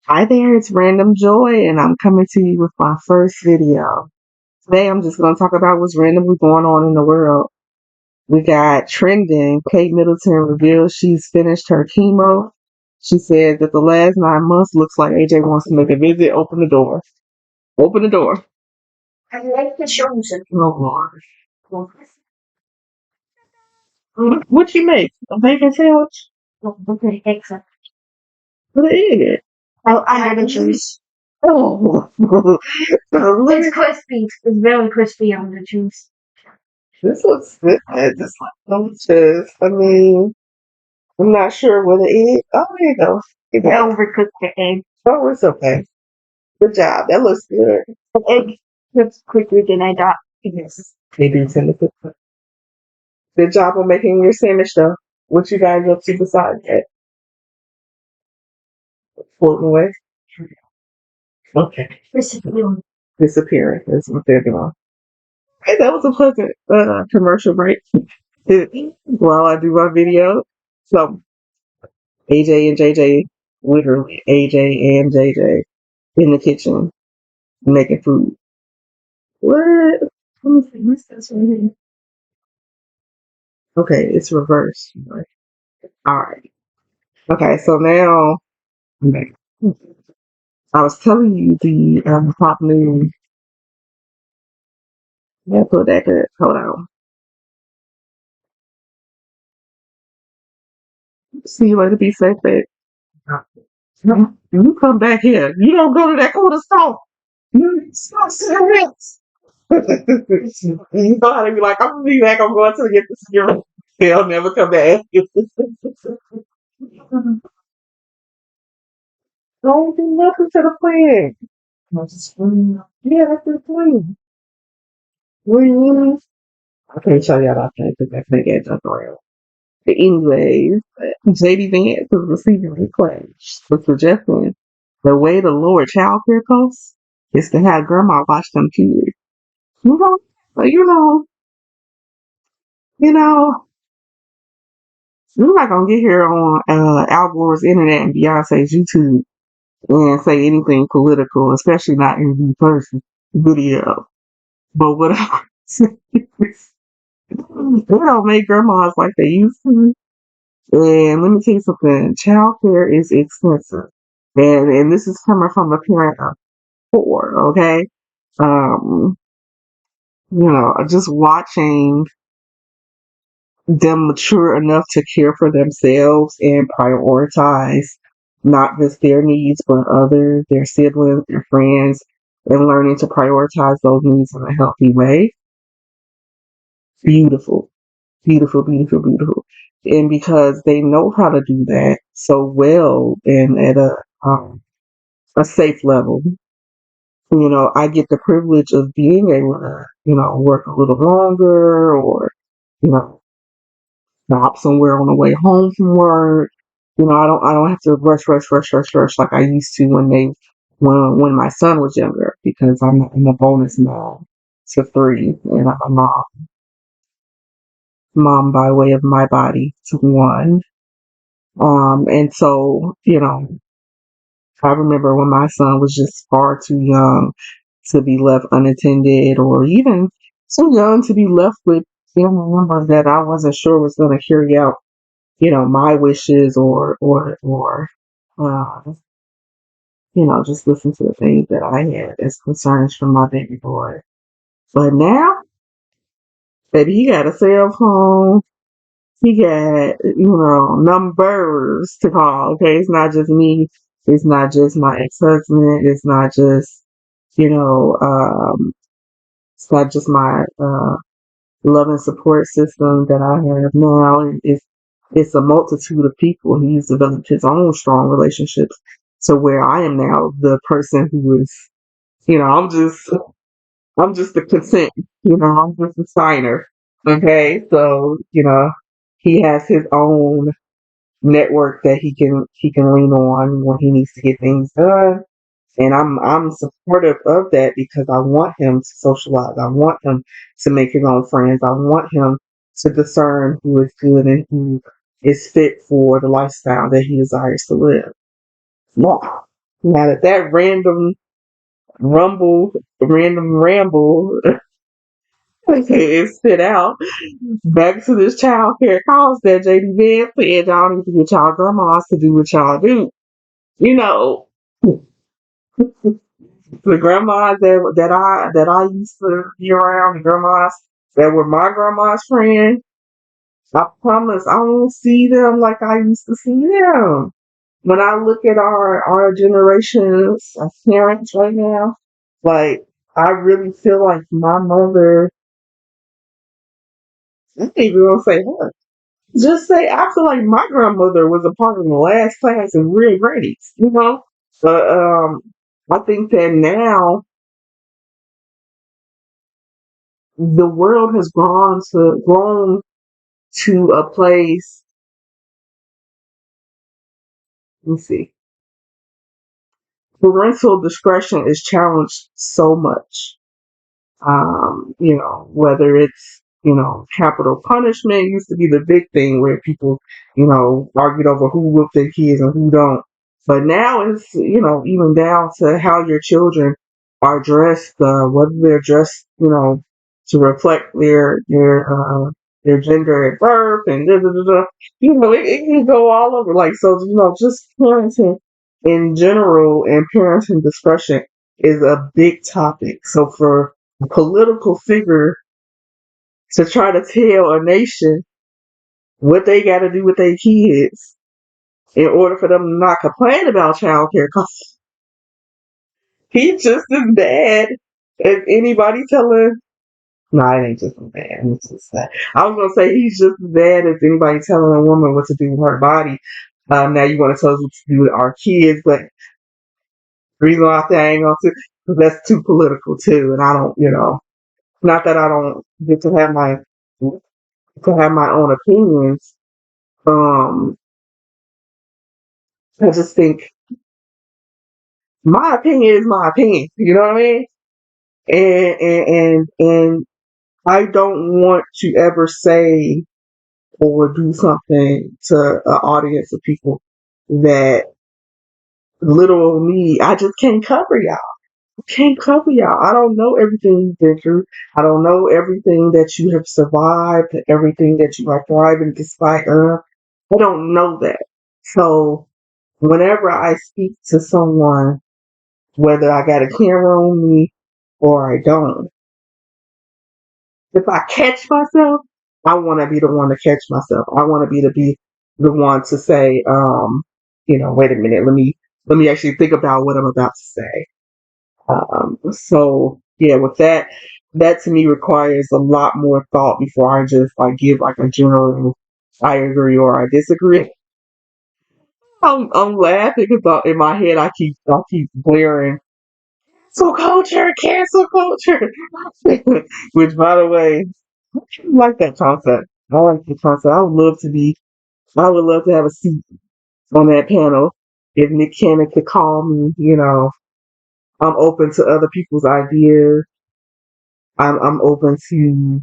Hi there, it's Random Joy, and I'm coming to you with my first video. Today, I'm just going to talk about what's randomly going on in the world. We got trending. Kate Middleton reveals she's finished her chemo. She said that the last 9 months looks like AJ wants to make a visit. Open the door. Open the door. I like the shows. Oh, Lord. What you make? A bacon sandwich? No, okay, excellent. What is it? Oh, under the juice. Oh, so it's crispy. It's very crispy on the juice. This looks good. This looks delicious. I mean, I'm not sure what it is. Oh, there you go. You got overcooked the egg. Oh, it's okay. Good job. That looks good. The egg cooks quicker than I thought. Yes. They do tend to cook quick. Good job on making your sandwich, though. What you guys up to besides that? Floating away? Okay. Disappearing. Disappearing is what they're doing. Hey, that was a pleasant commercial break while I do my video. So AJ and JJ, literally AJ and JJ in the kitchen making food. What? Let me see, what's this right here? Okay, it's reversed. All right. Okay, so now I'm back. I was telling you the top news. Yeah, put that good. Hold on. See you later. Be safe, babe. You come back here. You don't go to that corner store. You stop cigarettes. You know how to be like, I'm gonna be back. I'm going to get the cigarette. They'll never come back. Don't do nothing to the plan. Yeah, that's the plan. Really? I can't show y'all that thing because that's big edge tutorial. But anyways, JD Vance is receiving a clash for suggesting the way to lower childcare costs is to have grandma watch them kids. You know, but you know, you're not gonna get here on Al Gore's internet and Beyonce's YouTube and say anything political, especially not in the person video. But whatever. They don't make grandmas like they used to. And let me tell you something, childcare is expensive. And this is coming from a parent of 4, okay? Um, just watching them mature enough to care for themselves and prioritize not just their needs but others, their siblings, their friends, and learning to prioritize those needs in a healthy way. Beautiful, beautiful, beautiful, beautiful. And because they know how to do that so well and at a safe level, I get the privilege of being able to, work a little longer or, you know, stop somewhere on the way home from work. I don't have to rush like I used to when my son was younger because I'm a bonus mom to 3 and I'm a mom by way of my body to 1. And so, I remember when my son was just far too young to be left unattended or even too young to be left with family members that I wasn't sure was going to carry out, my wishes or, uh, just listen to the things that I had as concerns from my baby boy. But now, baby, he got a cell phone. He got, numbers to call. Okay. It's not just me. It's not just my ex-husband. It's not just, you know, um, it's not just my, love and support system that I have now. It's a multitude of people. He's developed his own strong relationships to where I am now the person who is, you know, I'm just the consent, I'm just a signer. Okay. So, he has his own network that he can lean on when he needs to get things done. And I'm supportive of that because I want him to socialize. I want him to make his own friends. I want him to discern who is good and who is fit for the lifestyle that he desires to live. Yeah. Now that random ramble is sit out, back to this child care cost that JD Vance said y'all need to get y'all grandmas to do what y'all do. You know, the grandmas that I used to be around, the grandmas that were my grandma's friend, I promise I won't see them like I used to see them. When I look at our generations of parents right now, like I really feel like my mother, I ain't even gonna say her. Just say I feel like my grandmother was a part of the last class in real grades, you know? But I think that now the world has grown to a place. Let me see. Parental discretion is challenged so much. Whether it's, capital punishment used to be the big thing where people, argued over who whooped their kids and who don't. But now it's, even down to how your children are dressed, whether they're dressed, to reflect their gender at birth and da, da, da, da. It can go all over. Like, so, just parenting in general and parenting discretion is a big topic. So for a political figure to try to tell a nation what they got to do with their kids in order for them to not complain about child care costs, he's just as bad as anybody telling. No, it ain't just as bad. It's just that. I was gonna say he's just as bad as anybody telling a woman what to do with her body. Now you want to tell us what to do with our kids, but the reason why I say I ain't gonna say because that's too political too, and I don't, not that I don't get to have my own opinions. Um, I just think my opinion is my opinion. You know what I mean? And I don't want to ever say or do something to an audience of people that little old me. I just can't cover y'all. Can't cover y'all. I don't know everything you've been through. I don't know everything that you have survived, everything that you are thriving despite of. I don't know that. So whenever I speak to someone, whether I got a camera on me or I don't, if I catch myself, I want to be the one to catch myself. I want to be the one to say, wait a minute, let me actually think about what I'm about to say. So yeah, with that to me requires a lot more thought before I just like give like a general I agree or I disagree. I'm laughing because in my head I keep blaring cancel culture, which by the way, I like that concept. I like the concept. I would love to have a seat on that panel if Nick Cannon could call me. I'm open to other people's ideas. I'm open to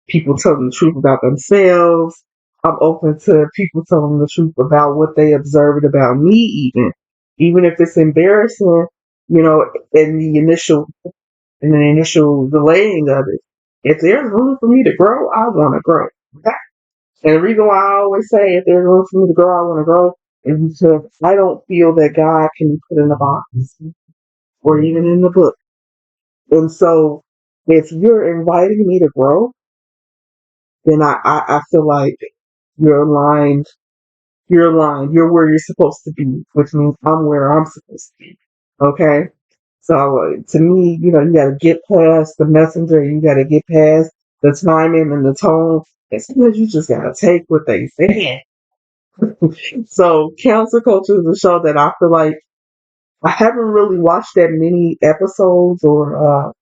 people telling the truth about themselves. I'm open to people telling the truth about what they observed about me, even if it's embarrassing. In the initial delaying of it. If there's room for me to grow, I want to grow. Okay? And the reason why I always say if there's room for me to grow, I want to grow is because I don't feel that God can be put in a box or even in the book. And so if you're inviting me to grow, then I feel like you're aligned. You're aligned. You're where you're supposed to be, which means I'm where I'm supposed to be. Okay? So to me, you got to get past the messenger. You got to get past the timing and the tone. And sometimes you just got to take what they say. So Council Culture is a show that I feel like I haven't really watched that many episodes or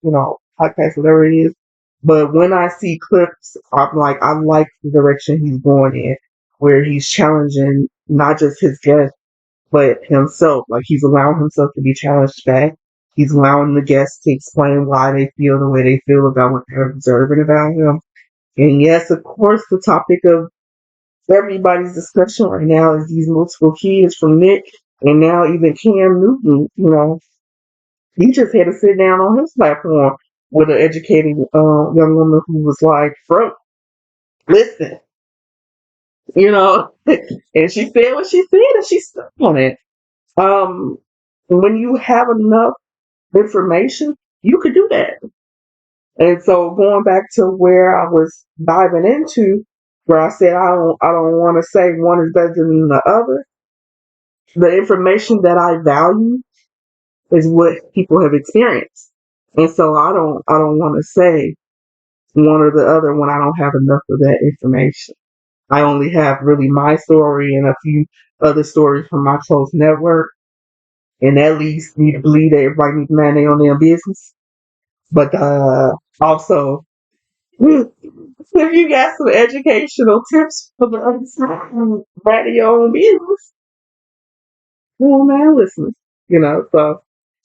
podcasts, whatever it is. But when I see clips, I'm like, I like the direction he's going in, where he's challenging not just his guests, but himself. Like he's allowing himself to be challenged back. He's allowing the guests to explain why they feel the way they feel about what they're observing about him. And yes, of course, the topic of everybody's discussion right now is these multiple kids from Nick. And now even Cam Newton, he just had to sit down on his platform with an educated young woman who was like, bro, listen, you know, and she said what she said and she stuck on it. Um, when you have enough information, you could do that. And so going back to where I was diving into, where I said I don't want to say one is better than the other. The information that I value is what people have experienced. And so I don't want to say one or the other when I don't have enough of that information. I only have really my story and a few other stories from my close network. And that leads me to believe that everybody needs to mind their own damn business. But also, if you got some educational tips for the other side, mind your own business, well, man, listen, so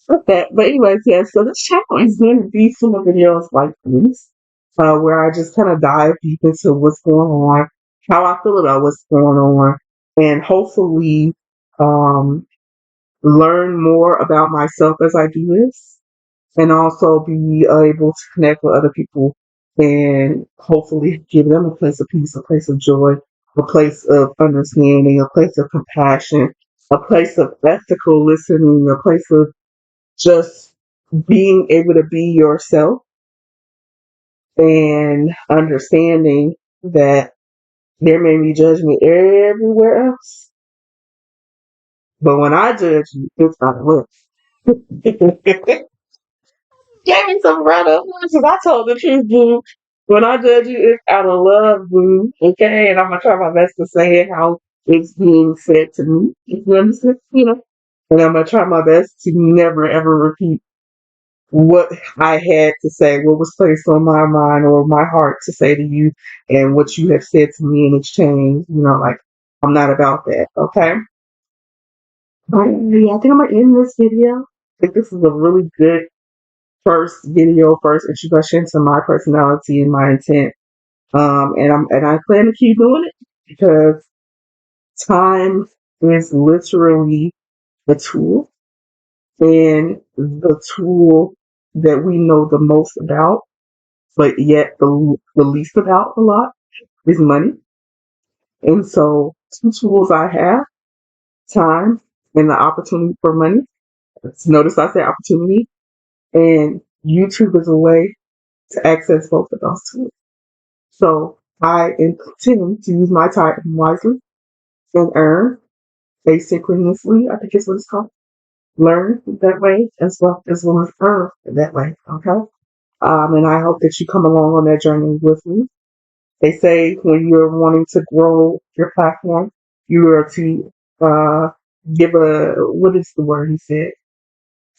okay, but anyways, yeah. So this channel is going to be full of videos like this, where I just kind of dive deep into what's going on, how I feel about what's going on, and hopefully, um, learn more about myself as I do this, and also be able to connect with other people and hopefully give them a place of peace, a place of joy, a place of understanding, a place of compassion, a place of ethical listening, a place of just being able to be yourself and understanding that there may be judgment everywhere else, but when I judge you, it's not work. Gave me some run up because I told the truth, boo. When I judge you, it's out of love, boo. Okay, and I'm gonna try my best to say it how it's being said to me. You understand? And I'm gonna try my best to never ever repeat what I had to say, what was placed on my mind or my heart to say to you, and what you have said to me in exchange. Like I'm not about that. Okay. Yeah, I think I'm gonna end this video. I think this is a really good first video, first introduction to my personality and my intent. And I plan to keep doing it because time is literally the tool, and the tool that we know the most about, but yet the least about a lot is money. And so two tools I have, time and the opportunity for money. Notice I say opportunity, and YouTube is a way to access both of those tools. So I intend to use my time wisely and earn asynchronously, I think is what it's called. Learn that way as well as earn that way. Okay. And I hope that you come along on that journey with me. They say when you're wanting to grow your platform, you are to give what is the word he said?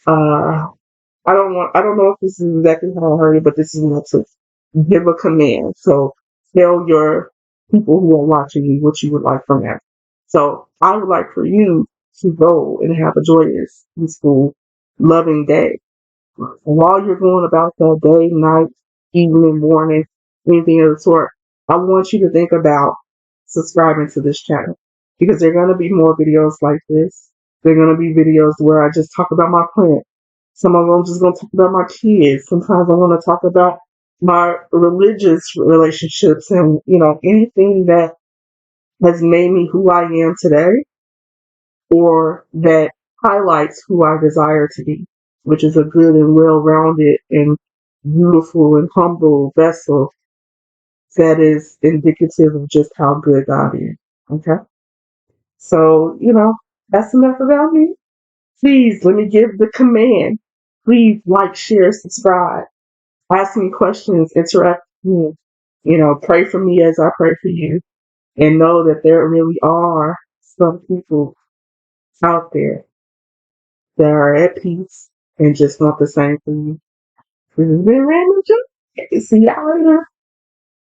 Uh, I don't know if this is exactly how I heard it, but this is what it says. Give a command. So tell your people who are watching you what you would like from them. So I would like for you to go and have a joyous, peaceful, loving day. While you're going about that day, night, evening, morning, anything of the sort, I want you to think about subscribing to this channel because there are going to be more videos like this. There are going to be videos where I just talk about my plant. Some of them I'm just going to talk about my kids. Sometimes I'm going to talk about my religious relationships and, anything that has made me who I am today or that highlights who I desire to be, which is a good and well-rounded and beautiful and humble vessel that is indicative of just how good God is. Okay? So, that's enough about me. Please let me give the command. Please like, share, subscribe. Ask me questions, interact with me. Pray for me as I pray for you. And know that there really are some people out there that are at peace and just want the same thing. This has been Random Joe. See y'all later.